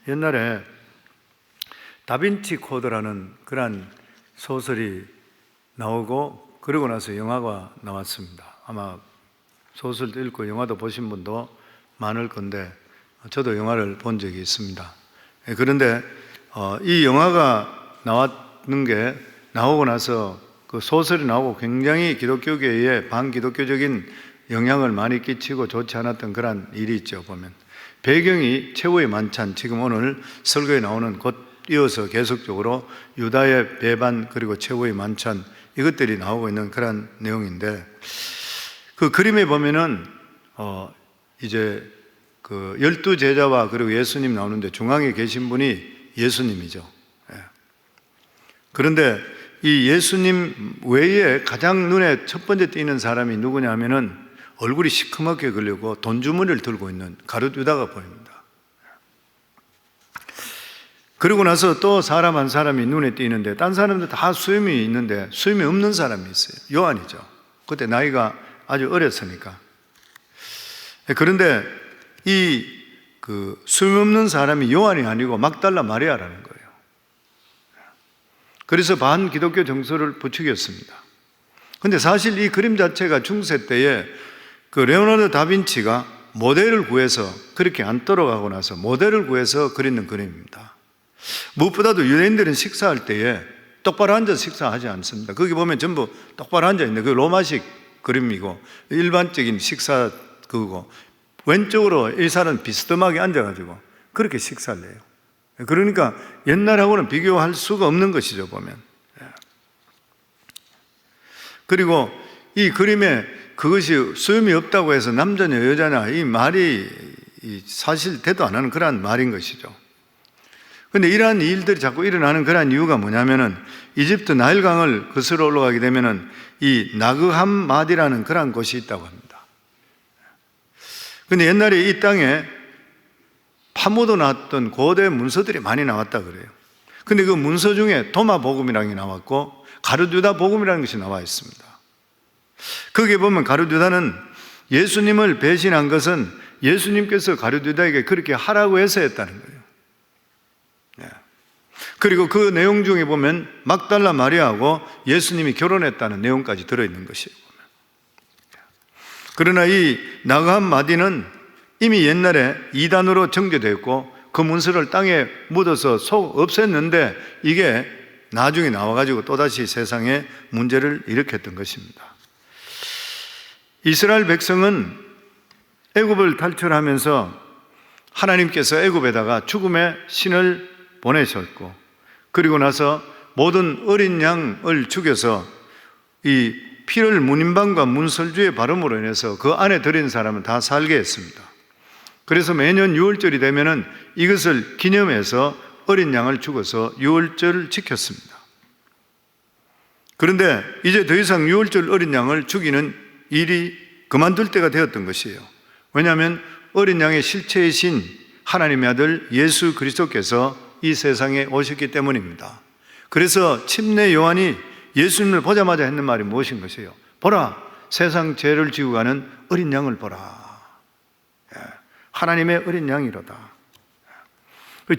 옛날에 다빈치 코드라는 그런 소설이 나오고 그러고 나서 영화가 나왔습니다. 아마 소설도 읽고 영화도 보신 분도 많을 건데 저도 영화를 본 적이 있습니다. 그런데 이 영화가 나오고 나서 그 소설이 나오고 굉장히 기독교계에 반기독교적인 영향을 많이 끼치고 좋지 않았던 그런 일이 있죠. 보면 배경이 최후의 만찬, 지금 오늘 설교에 나오는 곧 이어서 계속적으로 유다의 배반 그리고 최후의 만찬, 이것들이 나오고 있는 그런 내용인데, 그 그림에 보면은 이제 그 12제자와 그리고 예수님 나오는데 중앙에 계신 분이 예수님이죠. 그런데 이 예수님 외에 가장 눈에 첫 번째 띄는 사람이 누구냐 하면은 얼굴이 시커멓게 걸리고 돈주머니를 들고 있는 가룟 유다가 보입니다. 그러고 나서 또 사람 한 사람이 눈에 띄는데, 딴 사람들 다 수염이 있는데 수염이 없는 사람이 있어요. 요한이죠. 그때 나이가 아주 어렸으니까. 그런데 이 수염 없는 사람이 요한이 아니고 막달라 마리아라는 거예요. 그래서 반기독교 정서를 부추겼습니다. 그런데 사실 이 그림 자체가 중세 때에 그 레오나르도 다빈치가 모델을 구해서, 그렇게 안 떨어가고 나서 모델을 구해서 그리는 그림입니다. 무엇보다도 유대인들은 식사할 때에 똑바로 앉아서 식사하지 않습니다. 거기 보면 전부 똑바로 앉아있는데, 그 로마식 그림이고 일반적인 식사 그거고, 왼쪽으로 이 사람은 비스듬하게 앉아가지고 그렇게 식사를 해요. 그러니까 옛날하고는 비교할 수가 없는 것이죠, 보면. 그리고 이 그림에 그것이 수염이 없다고 해서 남자냐 여자냐 이 말이 사실 대도 안 하는 그런 말인 것이죠. 그런데 이러한 일들이 자꾸 일어나는 그런 이유가 뭐냐면은 이집트 나일강을 거슬러 올라가게 되면은 이 나그함마디라는 그런 곳이 있다고 합니다. 그런데 옛날에 이 땅에 파묻어 놨던 고대 문서들이 많이 나왔다 그래요. 근데 그 문서 중에 도마복음이라는 게 나왔고 가룟 유다 복음이라는 것이 나와 있습니다. 거기에 보면 가룟 유다는 예수님을 배신한 것은 예수님께서 가룟 유다에게 그렇게 하라고 해서 했다는 거예요. 그리고 그 내용 중에 보면 막달라 마리아하고 예수님이 결혼했다는 내용까지 들어있는 것이에요. 그러나 이 나그함 마디는 이미 옛날에 이단으로 정죄되었고 그 문서를 땅에 묻어서 속 없앴는데 이게 나중에 나와가지고 또다시 세상에 문제를 일으켰던 것입니다. 이스라엘 백성은 애굽을 탈출하면서 하나님께서 애굽에다가 죽음의 신을 보내셨고, 그리고 나서 모든 어린 양을 죽여서 이 피를 문인방과 문설주의 발음으로 인해서 그 안에 들인 사람은 다 살게 했습니다. 그래서 매년 6월절이 되면은 이것을 기념해서 어린 양을 죽어서 6월절을 지켰습니다. 그런데 이제 더 이상 6월절 어린 양을 죽이는 일이 그만둘 때가 되었던 것이에요. 왜냐하면 어린 양의 실체이신 하나님의 아들 예수 그리스도께서 이 세상에 오셨기 때문입니다. 그래서 침례 요한이 예수님을 보자마자 했는 말이 무엇인 것이에요? 보라, 세상 죄를 지고 가는 어린 양을 보라. 하나님의 어린 양이로다.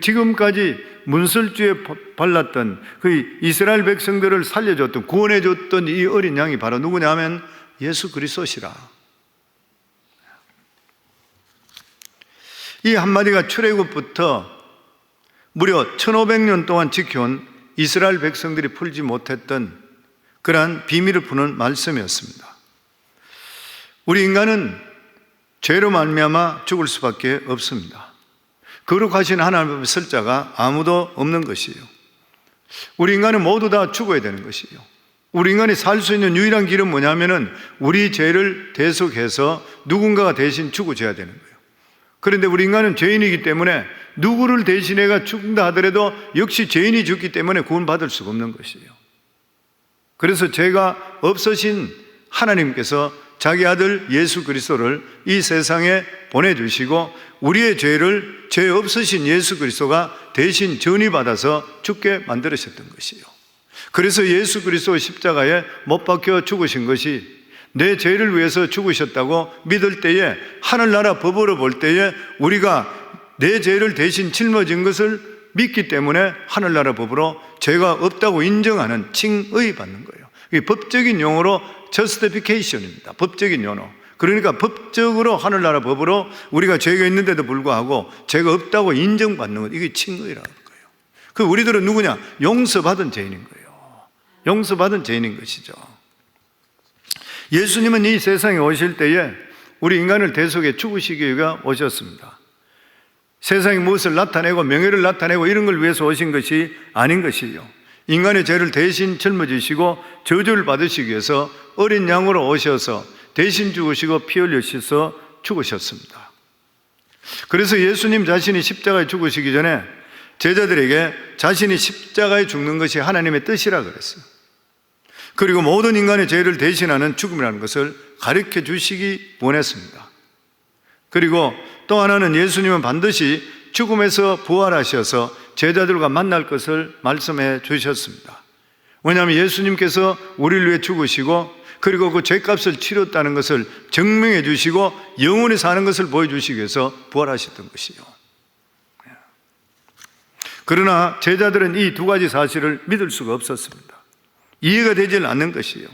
지금까지 문설주에 발랐던 그 이스라엘 백성들을 살려줬던, 구원해줬던 이 어린 양이 바로 누구냐 하면 예수 그리스도시라. 이 한마디가 출애굽부터 무려 1500년 동안 지켜온 이스라엘 백성들이 풀지 못했던 그러한 비밀을 푸는 말씀이었습니다. 우리 인간은 죄로 말미암아 죽을 수밖에 없습니다. 거룩하신 하나님의 설자가 아무도 없는 것이에요. 우리 인간은 모두 다 죽어야 되는 것이에요. 우리 인간이 살 수 있는 유일한 길은 뭐냐면은 우리 죄를 대속해서 누군가가 대신 죽어줘야 되는 거예요. 그런데 우리 인간은 죄인이기 때문에 누구를 대신해가 죽는다 하더라도 역시 죄인이 죽기 때문에 구원받을 수가 없는 것이에요. 그래서 죄가 없으신 하나님께서 자기 아들 예수 그리스도를 이 세상에 보내주시고 우리의 죄를 죄 없으신 예수 그리스도가 대신 전이받아서 죽게 만들으셨던 것이에요. 그래서 예수 그리스도 십자가에 못 박혀 죽으신 것이 내 죄를 위해서 죽으셨다고 믿을 때에, 하늘나라 법으로 볼 때에 우리가 내 죄를 대신 짊어진 것을 믿기 때문에 하늘나라 법으로 죄가 없다고 인정하는 칭의 받는 거예요. 이게 법적인 용어로 justification입니다. 법적인 용어. 그러니까 법적으로 하늘나라 법으로 우리가 죄가 있는데도 불구하고 죄가 없다고 인정받는 것, 이게 칭의라는 거예요. 그 우리들은 누구냐? 용서받은 죄인인 거예요. 용서받은 죄인인 것이죠. 예수님은 이 세상에 오실 때에 우리 인간을 대속해 죽으시기 위해 오셨습니다. 세상에 무엇을 나타내고 명예를 나타내고 이런 걸 위해서 오신 것이 아닌 것이요, 인간의 죄를 대신 짊어지시고 저주를 받으시기 위해서 어린 양으로 오셔서 대신 죽으시고 피 흘리셔서 죽으셨습니다. 그래서 예수님 자신이 십자가에 죽으시기 전에 제자들에게 자신이 십자가에 죽는 것이 하나님의 뜻이라 그랬어요. 그리고 모든 인간의 죄를 대신하는 죽음이라는 것을 가르쳐 주시기 원했습니다. 그리고 또 하나는 예수님은 반드시 죽음에서 부활하셔서 제자들과 만날 것을 말씀해 주셨습니다. 왜냐하면 예수님께서 우리를 위해 죽으시고 그리고 그 죄값을 치렀다는 것을 증명해 주시고 영원히 사는 것을 보여주시기 위해서 부활하셨던 것이요. 그러나 제자들은 이 두 가지 사실을 믿을 수가 없었습니다. 이해가 되질 않는 것이요.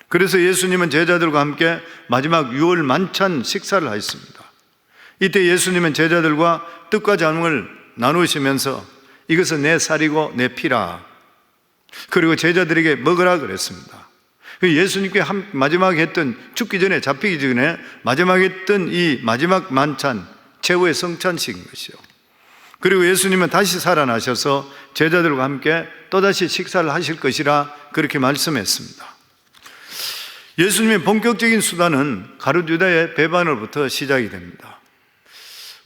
그래서 예수님은 제자들과 함께 마지막 유월 만찬 식사를 하셨습니다. 이때 예수님은 제자들과 떡과 잔을 나누시면서 이것은 내 살이고 내 피라, 그리고 제자들에게 먹으라 그랬습니다. 예수님께 마지막에 했던, 죽기 전에, 잡히기 전에 마지막에 했던 이 마지막 만찬, 최후의 성찬식인 것이요. 그리고 예수님은 다시 살아나셔서 제자들과 함께 또다시 식사를 하실 것이라 그렇게 말씀했습니다. 예수님의 본격적인 수단은 가룟 유다의 배반으로부터 시작이 됩니다.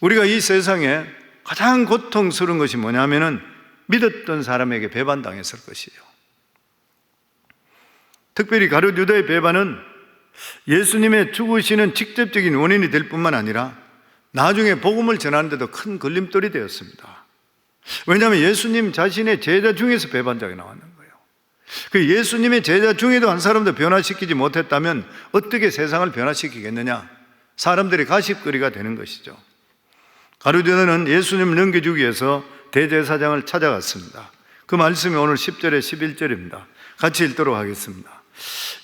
우리가 이 세상에 가장 고통스러운 것이 뭐냐면은 믿었던 사람에게 배반당했을 것이에요. 특별히 가룟 유다의 배반은 예수님의 죽으시는 직접적인 원인이 될 뿐만 아니라 나중에 복음을 전하는데도 큰 걸림돌이 되었습니다. 왜냐하면 예수님 자신의 제자 중에서 배반자가 나왔는 거예요. 그 예수님의 제자 중에도 한 사람도 변화시키지 못했다면 어떻게 세상을 변화시키겠느냐? 사람들이 가십거리가 되는 것이죠. 가룟 유다는 예수님을 넘겨주기 위해서 대제사장을 찾아갔습니다. 그 말씀이 오늘 10절에 11절입니다. 같이 읽도록 하겠습니다.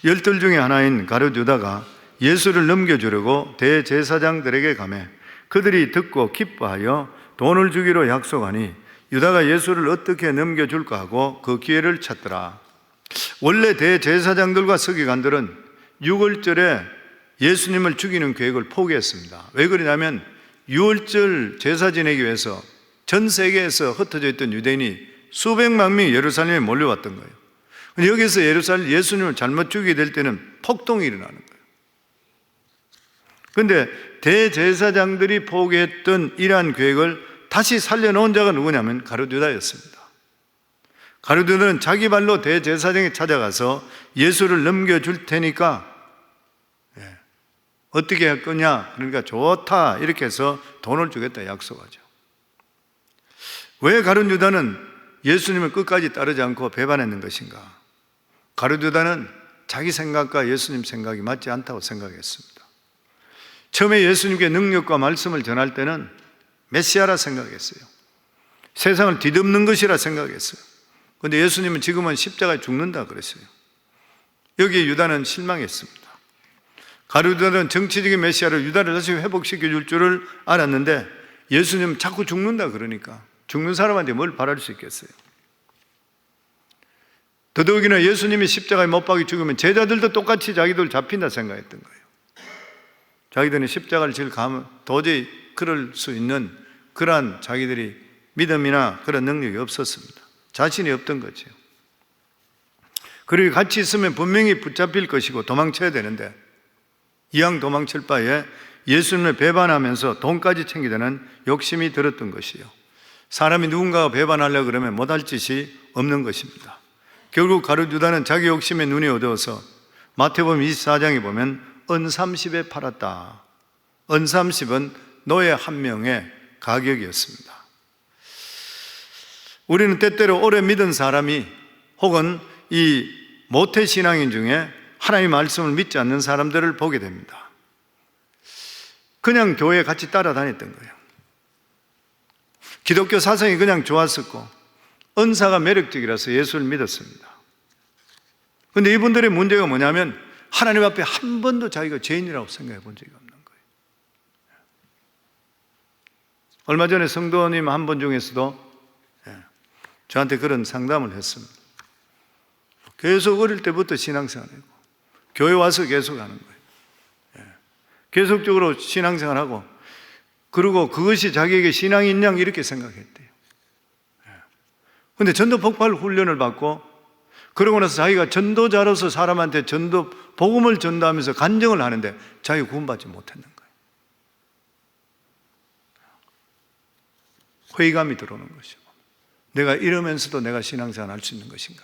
열둘 중에 하나인 가룟 유다가 예수를 넘겨주려고 대제사장들에게 가매 그들이 듣고 기뻐하여 돈을 주기로 약속하니 유다가 예수를 어떻게 넘겨줄까 하고 그 기회를 찾더라. 원래 대제사장들과 서기관들은 6월절에 예수님을 죽이는 계획을 포기했습니다. 왜 그러냐면 6월절 제사 지내기 위해서 전 세계에서 흩어져 있던 유대인이 수백만 명이 예루살렘에 몰려왔던 거예요. 여기서 예수님을 잘못 죽이게 될 때는 폭동이 일어나는 거예요. 그런데 대제사장들이 포기했던 이러한 계획을 다시 살려놓은 자가 누구냐면 가룟 유다였습니다. 가룟 유다는 자기 발로 대제사장에 찾아가서 예수를 넘겨줄 테니까 어떻게 할 거냐? 그러니까 좋다 이렇게 해서 돈을 주겠다 약속하죠. 왜 가룟 유다는 예수님을 끝까지 따르지 않고 배반했는 것인가? 가룟 유다는 자기 생각과 예수님 생각이 맞지 않다고 생각했습니다. 처음에 예수님께 능력과 말씀을 전할 때는 메시아라 생각했어요. 세상을 뒤덮는 것이라 생각했어요. 그런데 예수님은 지금은 십자가에 죽는다 그랬어요. 여기에 유다는 실망했습니다. 가룟 유다는 정치적인 메시아를 유다를 다시 회복시켜 줄 줄을 알았는데 예수님은 자꾸 죽는다 그러니까 죽는 사람한테 뭘 바랄 수 있겠어요? 더더욱이나 예수님이 십자가에 못 박혀 죽으면 제자들도 똑같이 자기들 잡힌다 생각했던 거예요. 자기들은 십자가를 질 가면 도저히 그럴 수 있는 그러한 자기들이 믿음이나 그런 능력이 없었습니다. 자신이 없던 거죠. 그리고 같이 있으면 분명히 붙잡힐 것이고 도망쳐야 되는데 이왕 도망칠 바에 예수님을 배반하면서 돈까지 챙기자는 욕심이 들었던 것이요. 사람이 누군가가 배반하려고 그러면 못할 짓이 없는 것입니다. 결국 가룟 유다는 자기 욕심에 눈이 어두워서 마태복음 24장에 보면 은30에 팔았다. 은30은 노예 한 명의 가격이었습니다. 우리는 때때로 오래 믿은 사람이 혹은 이 모태신앙인 중에 하나님의 말씀을 믿지 않는 사람들을 보게 됩니다. 그냥 교회에 같이 따라다녔던 거예요. 기독교 사상이 그냥 좋았었고 은사가 매력적이라서 예수를 믿었습니다. 그런데 이분들의 문제가 뭐냐면 하나님 앞에 한 번도 자기가 죄인이라고 생각해 본 적이 없는 거예요. 얼마 전에 성도님 한 분 중에서도 저한테 그런 상담을 했습니다. 계속 어릴 때부터 신앙생활하고 교회 와서 계속 하는 거예요. 계속적으로 신앙생활하고 그리고 그것이 자기에게 신앙인 양 이렇게 생각했대요. 그런데 전도 폭발 훈련을 받고 그러고 나서 자기가 전도자로서 사람한테 복음을 전도하면서 간증을 하는데 자기가 구원받지 못했는 거예요. 회의감이 들어오는 것이고 내가 이러면서도 내가 신앙생활 할 수 있는 것인가.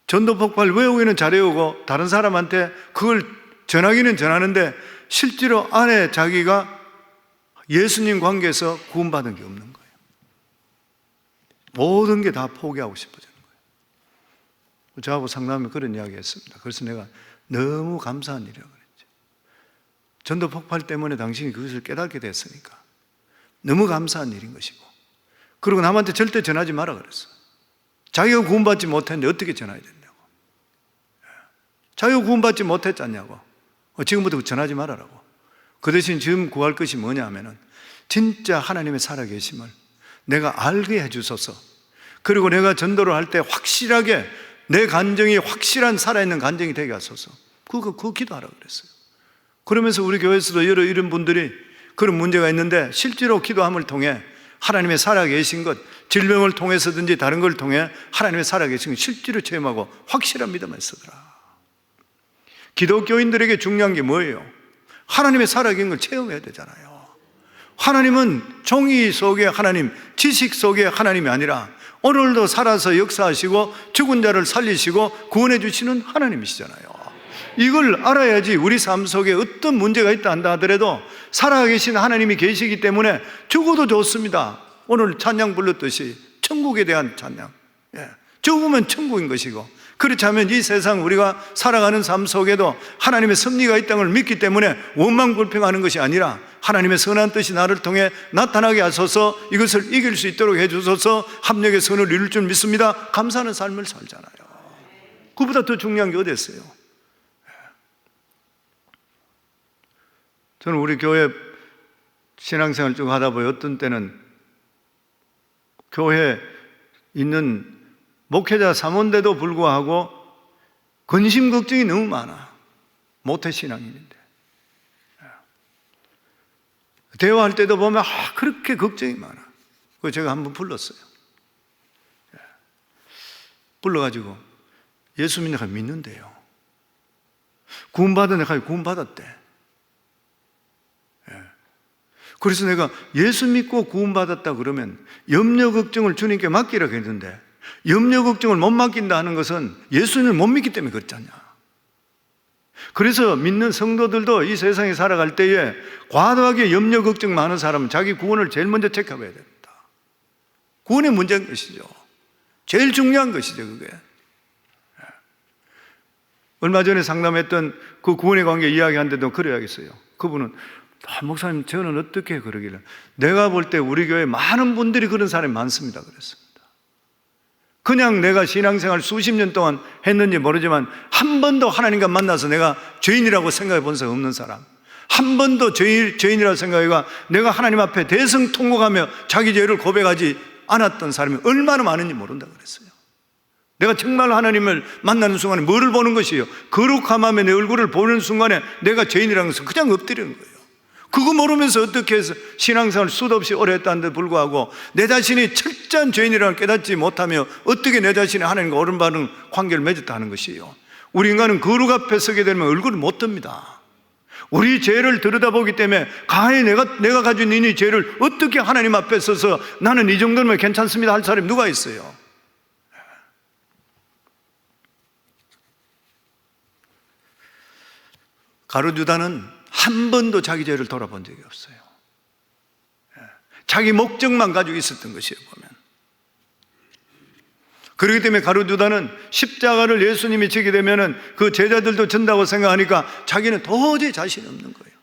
전도 폭발 외우기는 잘 외우고 다른 사람한테 그걸 전하기는 전하는데 실제로 안에 자기가 예수님 관계에서 구원받은 게 없는 거예요. 모든 게 다 포기하고 싶어지는 거예요. 저하고 상담하면 그런 이야기 했습니다. 그래서 내가 너무 감사한 일이라고 그랬죠. 전도 폭발 때문에 당신이 그것을 깨닫게 됐으니까 너무 감사한 일인 것이고 그리고 남한테 절대 전하지 마라 그랬어. 자기가 구원받지 못했는데 어떻게 전해야 된다고. 자기가 구원받지 못했잖냐고. 지금부터 전하지 말아라고. 그 대신 지금 구할 것이 뭐냐 하면은 진짜 하나님의 살아계심을 내가 알게 해주소서. 그리고 내가 전도를 할 때 확실하게 내 간증이 확실한 살아있는 간증이 되게 하소서. 그거 기도하라고 그랬어요. 그러면서 우리 교회에서도 여러 이런 분들이 그런 문제가 있는데 실제로 기도함을 통해 하나님의 살아계신 것, 질병을 통해서든지 다른 걸 통해 하나님의 살아계신 것 실제로 체험하고 확실한 믿음을 쓰더라. 기독교인들에게 중요한 게 뭐예요? 하나님의 살아계신 걸 체험해야 되잖아요. 하나님은 정의 속에 하나님, 지식 속에 하나님이 아니라 오늘도 살아서 역사하시고 죽은 자를 살리시고 구원해 주시는 하나님이시잖아요. 이걸 알아야지 우리 삶 속에 어떤 문제가 있다 한다 하더라도 살아계신 하나님이 계시기 때문에 죽어도 좋습니다. 오늘 찬양 불렀듯이 천국에 대한 찬양. 죽으면 천국인 것이고 그렇지 않으면 이 세상 우리가 살아가는 삶 속에도 하나님의 섭리가 있다는 걸 믿기 때문에 원망불평하는 것이 아니라 하나님의 선한 뜻이 나를 통해 나타나게 하소서 이것을 이길 수 있도록 해주소서 합력의 선을 이룰 줄 믿습니다. 감사하는 삶을 살잖아요. 그보다 더 중요한 게 어디 있어요? 저는 우리 교회 신앙생활 쭉 하다 보니 어떤 때는 교회에 있는 목회자 사모인데도 불구하고 근심 걱정이 너무 많아. 모태신앙인인데 대화할 때도 보면 그렇게 걱정이 많아. 그거 제가 한번 불렀어요. 불러가지고 예수 믿는 내가 믿는데요, 구원받은 내가 구원받았대. 그래서 내가 예수 믿고 구원받았다 그러면 염려 걱정을 주님께 맡기라고 했는데 염려 걱정을 못 맡긴다 하는 것은 예수님을 못 믿기 때문에 그렇잖냐. 그래서 믿는 성도들도 이 세상에 살아갈 때에 과도하게 염려 걱정 많은 사람은 자기 구원을 제일 먼저 체크해야 됩니다. 구원의 문제인 것이죠. 제일 중요한 것이죠, 그게. 얼마 전에 상담했던 그 구원의 관계 이야기하는데도 그래야겠어요. 그분은 목사님 저는 어떻게 그러길래 내가 볼 때 우리 교회에 많은 분들이 그런 사람이 많습니다 그랬습니다. 그냥 내가 신앙생활 수십 년 동안 했는지 모르지만 한 번도 하나님과 만나서 내가 죄인이라고 생각해 본 적 없는 사람, 한 번도 죄인이라고 생각해가 내가 하나님 앞에 대성통곡하며 자기 죄를 고백하지 않았던 사람이 얼마나 많은지 모른다 그랬어요. 내가 정말 하나님을 만나는 순간에 뭐를 보는 것이에요? 거룩한 마음에 내 얼굴을 보는 순간에 내가 죄인이라는 것을 그냥 엎드리는 거예요. 그거 모르면서 어떻게 해서 신앙생활을 수도 없이 오래 했다는데 불구하고 내 자신이 철저한 죄인이라는 걸 깨닫지 못하며 어떻게 내 자신이 하나님과 오른바른 관계를 맺었다 하는 것이에요. 우리 인간은 거룩 앞에 서게 되면 얼굴을 못 듭니다. 우리 죄를 들여다보기 때문에 가히 내가 가진 이 죄를 어떻게 하나님 앞에 서서 나는 이 정도면 괜찮습니다 할 사람이 누가 있어요? 가룟 유다는 한 번도 자기 죄를 돌아본 적이 없어요. 자기 목적만 가지고 있었던 것이에요, 보면. 그렇기 때문에 가룟 유다는 십자가를 예수님이 지게 되면은 그 제자들도 전다고 생각하니까 자기는 도저히 자신이 없는 거예요.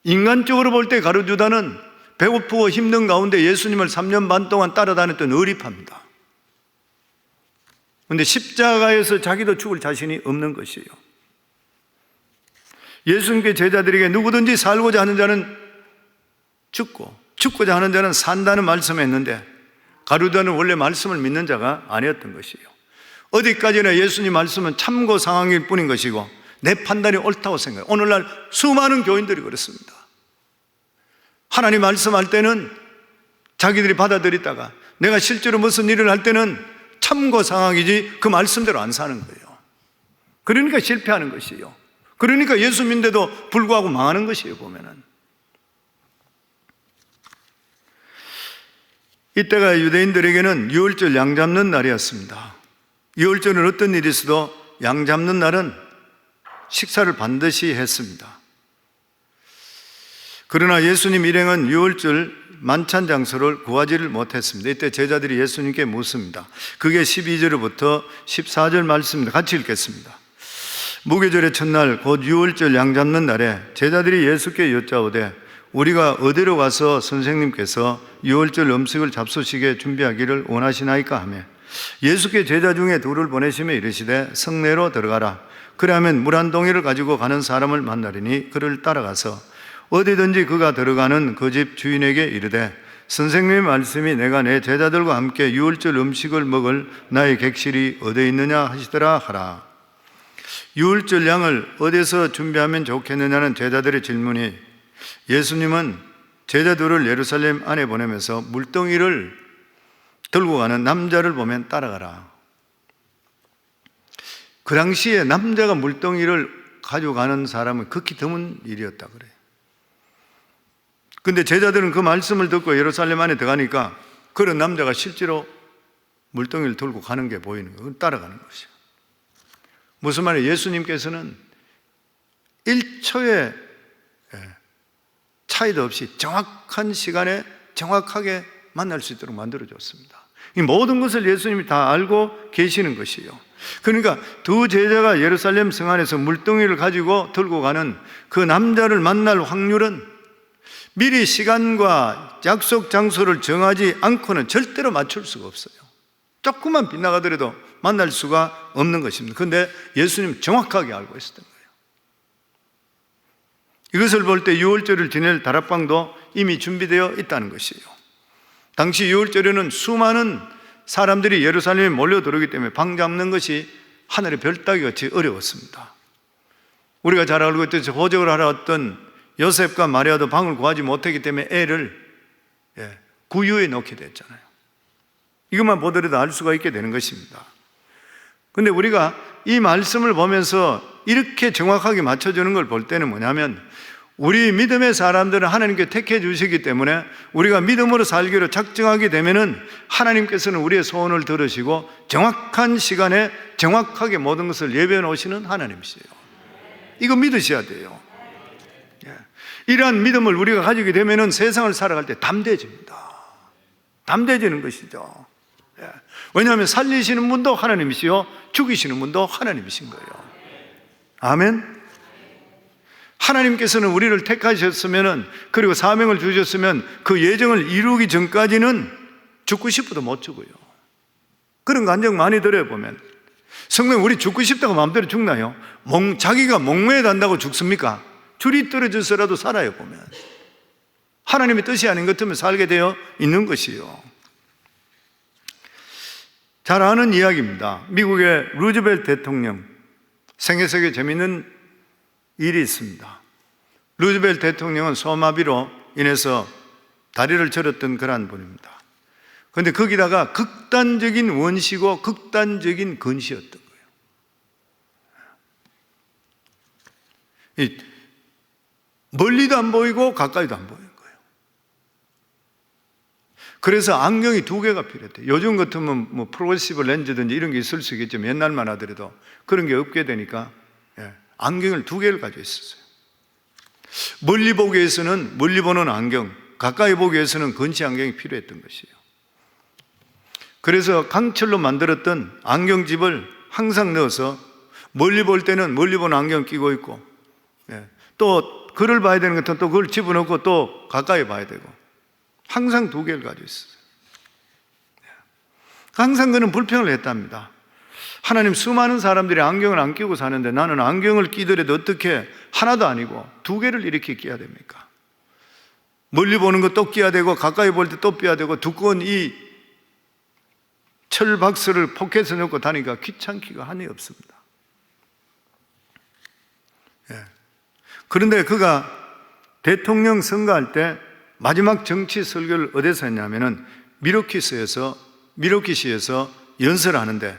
인간적으로 볼 때 가룟유다는 배고프고 힘든 가운데 예수님을 3년 반 동안 따라다녔던 의리파입니다. 그런데 십자가에서 자기도 죽을 자신이 없는 것이에요. 예수님께 제자들에게 누구든지 살고자 하는 자는 죽고 죽고자 하는 자는 산다는 말씀을 했는데, 가룟유다는 원래 말씀을 믿는 자가 아니었던 것이에요. 어디까지나 예수님 말씀은 참고 상황일 뿐인 것이고 내 판단이 옳다고 생각해요. 오늘날 수많은 교인들이 그렇습니다. 하나님 말씀할 때는 자기들이 받아들이다가 내가 실제로 무슨 일을 할 때는 참고 상황이지 그 말씀대로 안 사는 거예요. 그러니까 실패하는 것이에요. 그러니까 예수 믿는데도 불구하고 망하는 것이에요. 보면은 이때가 유대인들에게는 유월절 양 잡는 날이었습니다. 유월절은 어떤 일이 있어도 양 잡는 날은 식사를 반드시 했습니다. 그러나 예수님 일행은 유월절 만찬 장소를 구하지를 못했습니다. 이때 제자들이 예수님께 묻습니다. 그게 12절부터 14절 말씀입니다. 같이 읽겠습니다. 무교절의 첫날 곧 유월절 양 잡는 날에 제자들이 예수께 여짜오되 우리가 어디로 가서 선생님께서 유월절 음식을 잡수시게 준비하기를 원하시나이까 하며, 예수께 제자 중에 둘을 보내시며 이르시되 성내로 들어가라. 그리하면 물 한 동이를 가지고 가는 사람을 만나리니 그를 따라가서 어디든지 그가 들어가는 그 집 주인에게 이르되 선생님의 말씀이 내가 내 제자들과 함께 유월절 음식을 먹을 나의 객실이 어디 있느냐 하시더라 하라. 유월절 양을 어디서 준비하면 좋겠느냐는 제자들의 질문이, 예수님은 제자들을 예루살렘 안에 보내면서 물동이를 들고 가는 남자를 보면 따라가라. 그 당시에 남자가 물동이를 가져가는 사람은 극히 드문 일이었다 그래요. 근데 제자들은 그 말씀을 듣고 예루살렘 안에 들어가니까 그런 남자가 실제로 물동이를 들고 가는 게 보이는 거예요. 따라가는 것이죠. 무슨 말이에요? 예수님께서는 1초의 차이도 없이 정확한 시간에 정확하게 만날 수 있도록 만들어줬습니다. 이 모든 것을 예수님이 다 알고 계시는 것이에요. 그러니까 두 제자가 예루살렘 성 안에서 물동이를 가지고 들고 가는 그 남자를 만날 확률은 미리 시간과 약속 장소를 정하지 않고는 절대로 맞출 수가 없어요. 조금만 빗나가더라도 만날 수가 없는 것입니다. 그런데 예수님 정확하게 알고 있었던 거예요. 이것을 볼 때 유월절을 지낼 다락방도 이미 준비되어 있다는 것이에요. 당시 유월절에는 수많은 사람들이 예루살렘에 몰려들어오기 때문에 방 잡는 것이 하늘의 별 따기같이 어려웠습니다. 우리가 잘 알고 있듯이 호적을 하러 왔던 요셉과 마리아도 방을 구하지 못했기 때문에 애를 구유에 넣게 됐잖아요. 이것만 보더라도 알 수가 있게 되는 것입니다. 그런데 우리가 이 말씀을 보면서 이렇게 정확하게 맞춰주는 걸 볼 때는 뭐냐면, 우리 믿음의 사람들은 하나님께 택해 주시기 때문에 우리가 믿음으로 살기로 작정하게 되면은 하나님께서는 우리의 소원을 들으시고 정확한 시간에 정확하게 모든 것을 예배해 놓으시는 하나님이세요. 이거 믿으셔야 돼요. 이러한 믿음을 우리가 가지게 되면은 세상을 살아갈 때 담대해집니다. 담대해지는 것이죠. 왜냐하면 살리시는 분도 하나님이시요 죽이시는 분도 하나님이신 거예요. 아멘. 하나님께서는 우리를 택하셨으면, 그리고 사명을 주셨으면 그 예정을 이루기 전까지는 죽고 싶어도 못 죽어요. 그런 감정 많이 들어요. 보면 성경, 우리 죽고 싶다고 마음대로 죽나요? 자기가 목매에 단다고 죽습니까? 줄이 떨어져서라도 살아요. 보면 하나님의 뜻이 아닌 것 같으면 살게 되어 있는 것이요. 잘 아는 이야기입니다. 미국의 루즈벨트 대통령 생애 속에 재미있는 일이 있습니다. 루즈벨트 대통령은 소마비로 인해서 다리를 절었던 그러한 분입니다. 그런데 거기다가 극단적인 원시고 극단적인 근시였던 거예요. 멀리도 안 보이고 가까이도 안 보이는 거예요. 그래서 안경이 2개가 필요했대요. 요즘 같으면 뭐 프로그레시브 렌즈든지 이런 게 있을 수 있겠지만 옛날만 하더라도 그런 게 없게 되니까 안경을 2개를 가지고 있었어요. 멀리 보기 위해서는 멀리 보는 안경, 가까이 보기 위해서는 근시 안경이 필요했던 것이에요. 그래서 강철로 만들었던 안경집을 항상 넣어서 멀리 볼 때는 멀리 보는 안경 끼고 있고, 또 그를 봐야 되는 것은 또 그걸 집어넣고 또 가까이 봐야 되고, 항상 두 개를 가지고 있어요. 항상 그는 불평을 했답니다. 하나님, 수많은 사람들이 안경을 안 끼고 사는데 나는 안경을 끼더라도 어떻게 하나도 아니고 두 개를 이렇게 끼야 됩니까? 멀리 보는 거 또 끼야 되고 가까이 볼 때 또 끼야 되고 두꺼운 이 철박스를 포켓에 넣고 다니까 귀찮기가 한이 없습니다. 그런데 그가 대통령 선거할 때 마지막 정치 설교를 어디서 했냐면은 미로키시에서 연설하는데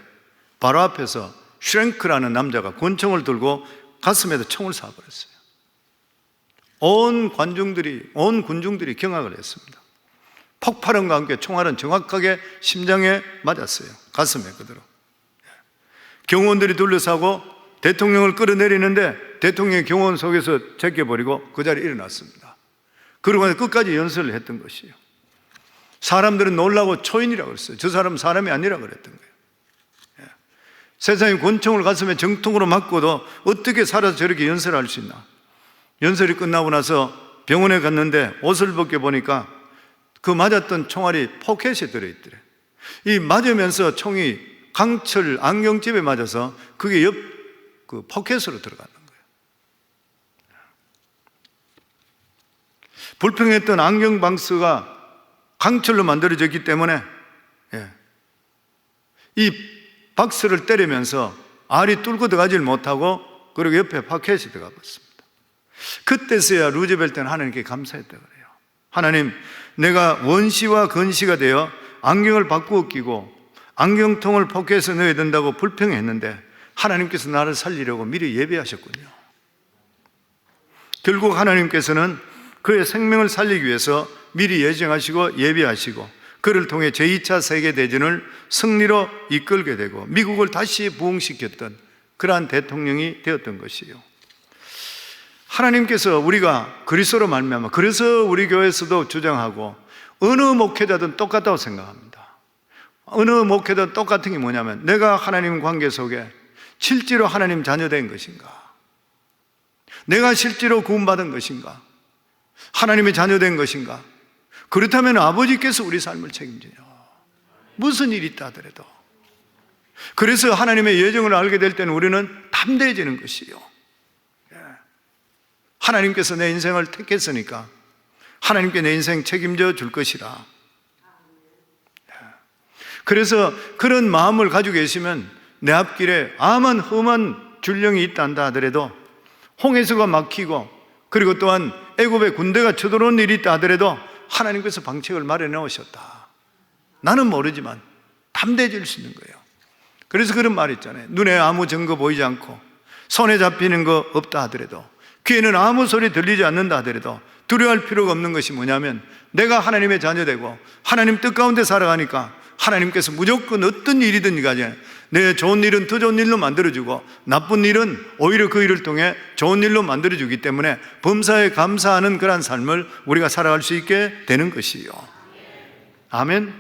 바로 앞에서 슈랭크라는 남자가 권총을 들고 가슴에다 총을 쏴버렸어요. 온 군중들이 경악을 했습니다. 폭발음과 함께 총알은 정확하게 심장에 맞았어요. 가슴에 그대로. 경호원들이 둘러싸고 대통령을 끌어내리는데 대통령이 경호원 속에서 제껴버리고 그 자리에 일어났습니다. 그러고 끝까지 연설을 했던 것이에요. 사람들은 놀라고 초인이라고 그랬어요. 저 사람은 사람이 아니라고 그랬던 거예요. 세상에 권총을 가슴에 정통으로 맞고도 어떻게 살아서 저렇게 연설할 수 있나? 연설이 끝나고 나서 병원에 갔는데 옷을 벗겨 보니까 그 맞았던 총알이 포켓에 들어있더래. 이 맞으면서 총이 강철 안경집에 맞아서 그게 옆 그 포켓으로 들어가는 거예요. 불평했던 안경 방스가 강철로 만들어졌기 때문에 이 박스를 때리면서 알이 뚫고 들어가질 못하고 그리고 옆에 파켓이 들어가 버렸습니다. 그때서야 루즈벨트는 하나님께 감사했다고 그래요. 하나님, 내가 원시와 건시가 되어 안경을 바꾸어 끼고 안경통을 포켓에 넣어야 된다고 불평했는데 하나님께서 나를 살리려고 미리 예비하셨군요. 결국 하나님께서는 그의 생명을 살리기 위해서 미리 예정하시고 예비하시고 그를 통해 제2차 세계대전을 승리로 이끌게 되고 미국을 다시 부흥시켰던 그러한 대통령이 되었던 것이에요. 하나님께서 우리가 그리스도로 말미암아, 그래서 우리 교회에서도 주장하고 어느 목회자든 똑같다고 생각합니다. 어느 목회자든 똑같은 게 뭐냐면 내가 하나님 관계 속에 실제로 하나님 자녀된 것인가? 내가 실제로 구원받은 것인가? 하나님의 자녀된 것인가? 그렇다면 아버지께서 우리 삶을 책임져요. 무슨 일이 있다 하더라도. 그래서 하나님의 예정을 알게 될 때는 우리는 담대해지는 것이에요. 하나님께서 내 인생을 택했으니까 하나님께 내 인생 책임져 줄 것이라. 그래서 그런 마음을 가지고 계시면 내 앞길에 암한 험한 줄령이 있다 한다 하더라도, 홍해수가 막히고 그리고 또한 애굽의 군대가 쳐들어온 일이 있다 하더라도 하나님께서 방책을 마련해 오셨다. 나는 모르지만 담대해질 수 있는 거예요. 그래서 그런 말이 있잖아요. 눈에 아무 증거 보이지 않고 손에 잡히는 거 없다 하더라도, 귀에는 아무 소리 들리지 않는다 하더라도 두려워할 필요가 없는 것이 뭐냐면 내가 하나님의 자녀되고 하나님 뜻 가운데 살아가니까 하나님께서 무조건 어떤 일이든 가지 내 좋은 일은 더 좋은 일로 만들어주고 나쁜 일은 오히려 그 일을 통해 좋은 일로 만들어주기 때문에 범사에 감사하는 그런 삶을 우리가 살아갈 수 있게 되는 것이요. 아멘.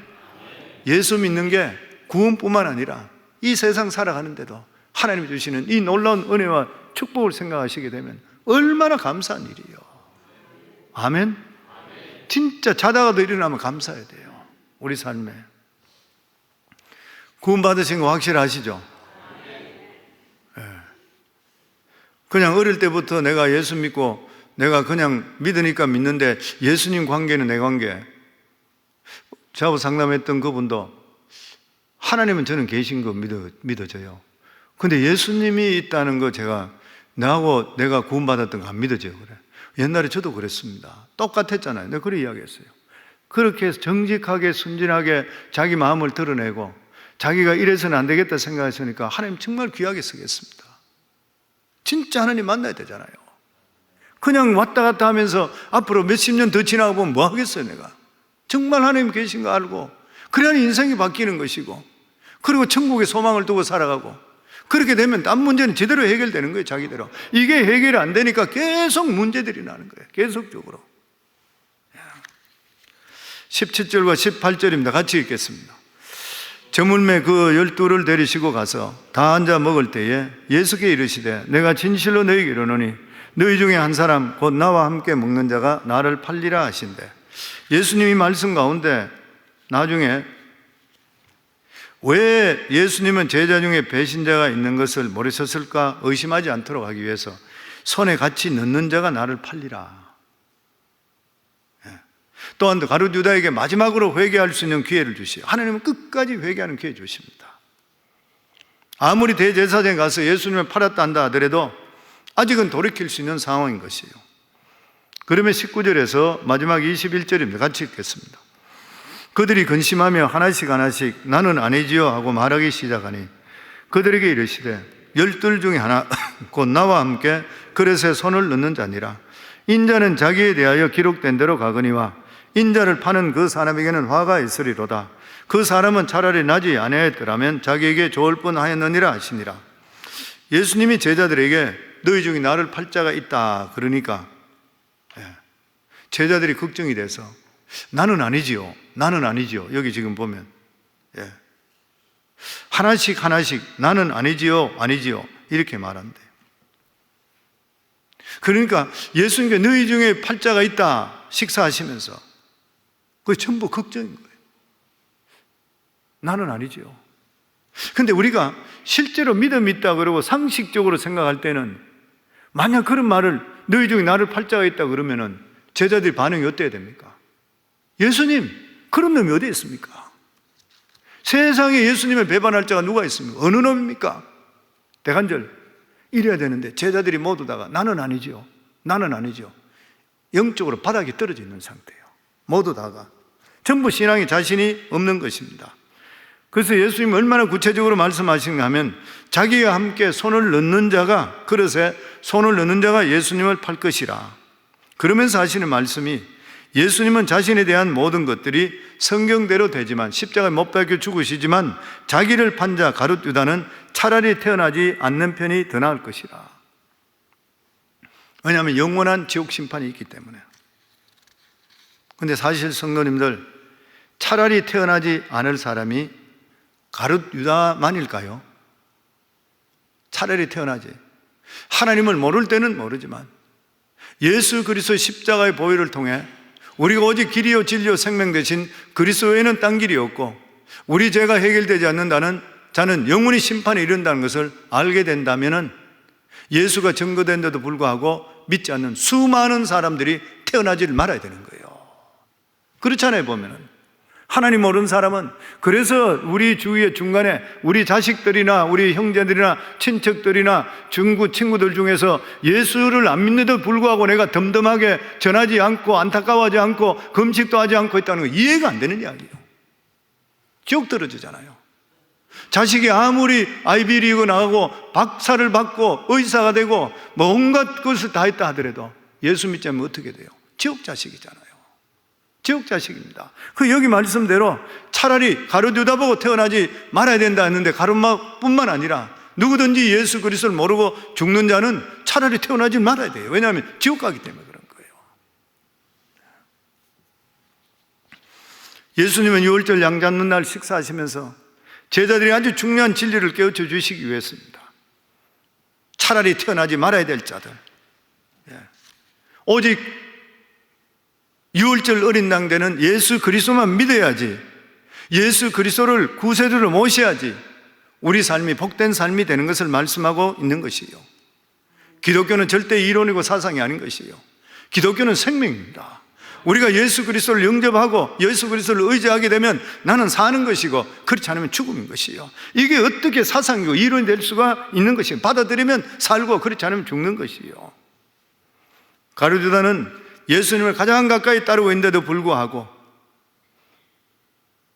예수 믿는 게 구원뿐만 아니라 이 세상 살아가는데도 하나님이 주시는 이 놀라운 은혜와 축복을 생각하시게 되면 얼마나 감사한 일이에요. 아멘. 진짜 자다가도 일어나면 감사해야 돼요. 우리 삶에. 구원받으신 거 확실하시죠? 그냥 어릴 때부터 내가 예수 믿고 내가 그냥 믿으니까 믿는데 예수님 관계는 내 관계. 저하고 상담했던 그분도 하나님은 저는 계신 거 믿어져요. 근데 예수님이 있다는 거 나하고 내가 구원받았던 거 안 믿어져요. 그래. 옛날에 저도 그랬습니다. 똑같았잖아요. 내가 그렇게 이야기했어요. 그렇게 정직하게 순진하게 자기 마음을 드러내고 자기가 이래서는 안 되겠다 생각했으니까 하나님 정말 귀하게 쓰겠습니다. 진짜 하나님 만나야 되잖아요. 그냥 왔다 갔다 하면서 앞으로 몇십 년 더 지나가 보면 뭐 하겠어요 내가. 정말 하나님 계신 거 알고 그래야 인생이 바뀌는 것이고 그리고 천국에 소망을 두고 살아가고 그렇게 되면 딴 문제는 제대로 해결되는 거예요. 자기대로. 이게 해결이 안 되니까 계속 문제들이 나는 거예요. 계속적으로. 17절과 18절입니다. 같이 읽겠습니다. 저물매 그 12를 데리시고 가서 다 앉아 먹을 때에 예수께 이르시되 내가 진실로 너희에게 이르노니 너희 중에 한 사람 곧 나와 함께 먹는 자가 나를 팔리라 하신대. 예수님이 말씀 가운데 나중에 왜 예수님은 제자 중에 배신자가 있는 것을 모르셨을까 의심하지 않도록 하기 위해서 손에 같이 넣는 자가 나를 팔리라. 또한 가룟 유다에게 마지막으로 회개할 수 있는 기회를 주시요. 하나님은 끝까지 회개하는 기회 주십니다. 아무리 대제사장에 가서 예수님을 팔았다 한다 하더라도 아직은 돌이킬 수 있는 상황인 것이에요. 그러면 19절에서 마지막 21절입니다. 같이 읽겠습니다. 그들이 근심하며 하나씩 나는 아니지요 하고 말하기 시작하니 그들에게 이르시되 12 중에 하나 곧 나와 함께 그릇에 손을 넣는 자니라. 인자는 자기에 대하여 기록된 대로 가거니와 인자를 파는 그 사람에게는 화가 있으리로다. 그 사람은 차라리 나지 아니하였더라면 자기에게 좋을 뻔하였느니라 하시니라. 예수님이 제자들에게 너희 중에 나를 팔 자가 있다 그러니까 제자들이 걱정이 돼서 나는 아니지요 여기 지금 보면 하나씩 나는 아니지요 이렇게 말한대. 그러니까 예수님께 너희 중에 팔 자가 있다 식사하시면서 그게 전부 걱정인 거예요. 나는 아니지요. 근데 우리가 실제로 믿음이 있다 그러고 상식적으로 생각할 때는 만약 그런 말을 너희 중에 나를 팔 자가 있다 그러면은 제자들이 반응이 어때야 됩니까? 예수님, 그런 놈이 어디 있습니까? 세상에 예수님을 배반할 자가 누가 있습니까? 어느 놈입니까? 대간절 이래야 되는데 제자들이 모두 다가 나는 아니지요. 영적으로 바닥에 떨어져 있는 상태예요. 모두 다가 전부 신앙에 자신이 없는 것입니다. 그래서 예수님이 얼마나 구체적으로 말씀하시는가 하면 자기와 함께 손을 넣는 자가 그릇에 손을 넣는 자가 예수님을 팔 것이라. 그러면서 하시는 말씀이 예수님은 자신에 대한 모든 것들이 성경대로 되지만 십자가에 못 박혀 죽으시지만 자기를 판 자 가룟 유다는 차라리 태어나지 않는 편이 더 나을 것이라. 왜냐하면 영원한 지옥 심판이 있기 때문에. 그런데 사실 성도님들, 차라리 태어나지 않을 사람이 가룟 유다만일까요? 차라리 태어나지. 하나님을 모를 때는 모르지만 예수 그리스도의 십자가의 보혈을 통해 우리가 오직 길이요 진리요 생명 되신 그리스도 외에는 딴 길이 없고 우리 죄가 해결되지 않는다는 자는 영원히 심판에 이른다는 것을 알게 된다면 예수가 증거된데도 불구하고 믿지 않는 수많은 사람들이 태어나지를 말아야 되는 거예요. 그렇잖아요. 보면은 하나님 모르는 사람은 그래서 우리 주위의 중간에 우리 자식들이나 우리 형제들이나 친척들이나 중구 친구들 중에서 예수를 안 믿는데도 불구하고 내가 덤덤하게 전하지 않고 안타까워하지 않고 금식도 하지 않고 있다는 거 이해가 안 되는 이야기예요. 지옥 떨어지잖아요. 자식이 아무리 아이비리그 나가고 박사를 받고 의사가 되고 뭐 온갖 것을 다 했다 하더라도 예수 믿지 않으면 어떻게 돼요? 지옥 자식이잖아요. 지옥 자식입니다. 그 여기 말씀대로 차라리 가룟 유다 보고 태어나지 말아야 된다 했는데 가룟뿐만 아니라 누구든지 예수 그리스도를 모르고 죽는 자는 차라리 태어나지 말아야 돼요. 왜냐하면 지옥 가기 때문에 그런 거예요. 예수님은 유월절 양 잡는 날 식사하시면서 제자들이 아주 중요한 진리를 깨우쳐 주시기 위해서입니다. 차라리 태어나지 말아야 될 자들, 오직 유월절 어린 양 되는 예수 그리스도만 믿어야지, 예수 그리스도를 구세주로 모셔야지 우리 삶이 복된 삶이 되는 것을 말씀하고 있는 것이에요. 기독교는 절대 이론이고 사상이 아닌 것이에요. 기독교는 생명입니다. 우리가 예수 그리스도를 영접하고 예수 그리스도를 의지하게 되면 나는 사는 것이고 그렇지 않으면 죽음인 것이에요. 이게 어떻게 사상이고 이론이 될 수가 있는 것이에요. 받아들이면 살고 그렇지 않으면 죽는 것이에요. 가룟 유다는 예수님을 가장 가까이 따르고 있는데도 불구하고,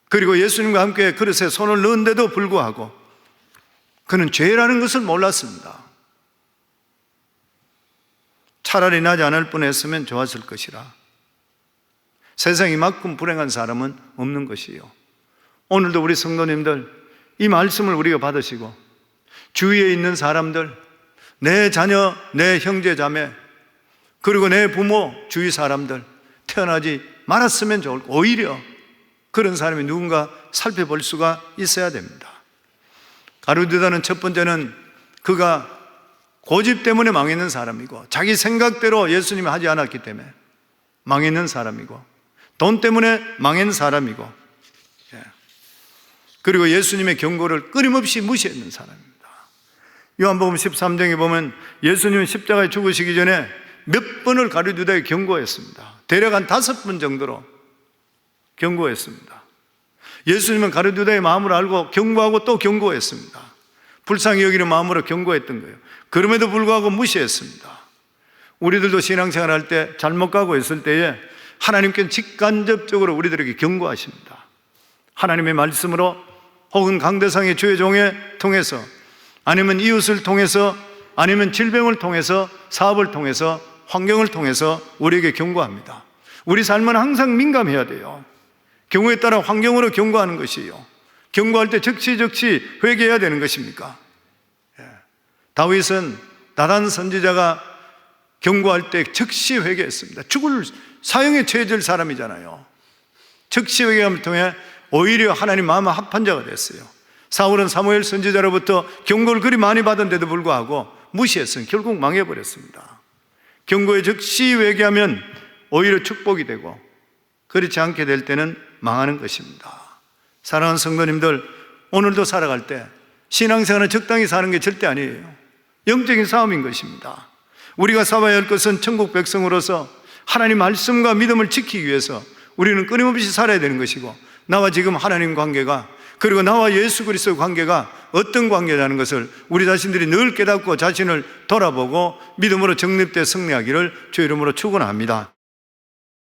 그리고 예수님과 함께 그릇에 손을 넣은데도 불구하고 그는 죄라는 것을 몰랐습니다. 차라리 나지 않을 뻔했으면 좋았을 것이라. 세상에 이만큼 불행한 사람은 없는 것이에요. 오늘도 우리 성도님들 이 말씀을 우리가 받으시고 주위에 있는 사람들, 내 자녀, 내 형제 자매, 그리고 내 부모, 주위 사람들 태어나지 말았으면 좋을 거. 오히려 그런 사람이 누군가 살펴볼 수가 있어야 됩니다. 가룟 유다는 첫 번째는 그가 고집 때문에 망했는 사람이고, 자기 생각대로 예수님이 하지 않았기 때문에 망했는 사람이고, 돈 때문에 망한 사람이고, 그리고 예수님의 경고를 끊임없이 무시했는 사람입니다. 요한복음 13장에 보면 예수님은 십자가에 죽으시기 전에 몇 번을 가룟유다에 경고했습니다. 대략 한 5번 정도로 경고했습니다. 예수님은 가룟유다의 마음을 알고 경고하고 또 경고했습니다. 불쌍히 여기는 마음으로 경고했던 거예요. 그럼에도 불구하고 무시했습니다. 우리들도 신앙생활 할 때 잘못 가고 있을 때에 하나님께는 직간접적으로 우리들에게 경고하십니다. 하나님의 말씀으로 혹은 강대상의 주의 종에 통해서, 아니면 이웃을 통해서, 아니면 질병을 통해서, 사업을 통해서, 환경을 통해서 우리에게 경고합니다. 우리 삶은 항상 민감해야 돼요. 경우에 따라 환경으로 경고하는 것이에요. 경고할 때 즉시 회개해야 되는 것입니까? 다윗은 나단 선지자가 경고할 때 즉시 회개했습니다. 죽을 사형에 처해질 사람이잖아요. 즉시 회개함을 통해 오히려 하나님 마음과 합한 자가 됐어요. 사울은 사무엘 선지자로부터 경고를 그리 많이 받은데도 불구하고 무시했으니 결국 망해버렸습니다. 경고에 즉시 회개하면 오히려 축복이 되고, 그렇지 않게 될 때는 망하는 것입니다. 사랑하는 성도님들, 오늘도 살아갈 때 신앙생활은 적당히 사는 게 절대 아니에요. 영적인 싸움인 것입니다. 우리가 싸워야 할 것은 천국 백성으로서 하나님 말씀과 믿음을 지키기 위해서 우리는 끊임없이 살아야 되는 것이고, 나와 지금 하나님 관계가, 그리고 나와 예수 그리스도 관계가 어떤 관계라는 것을 우리 자신들이 늘 깨닫고 자신을 돌아보고 믿음으로 정립되어 승리하기를 주의 이름으로 축원합니다.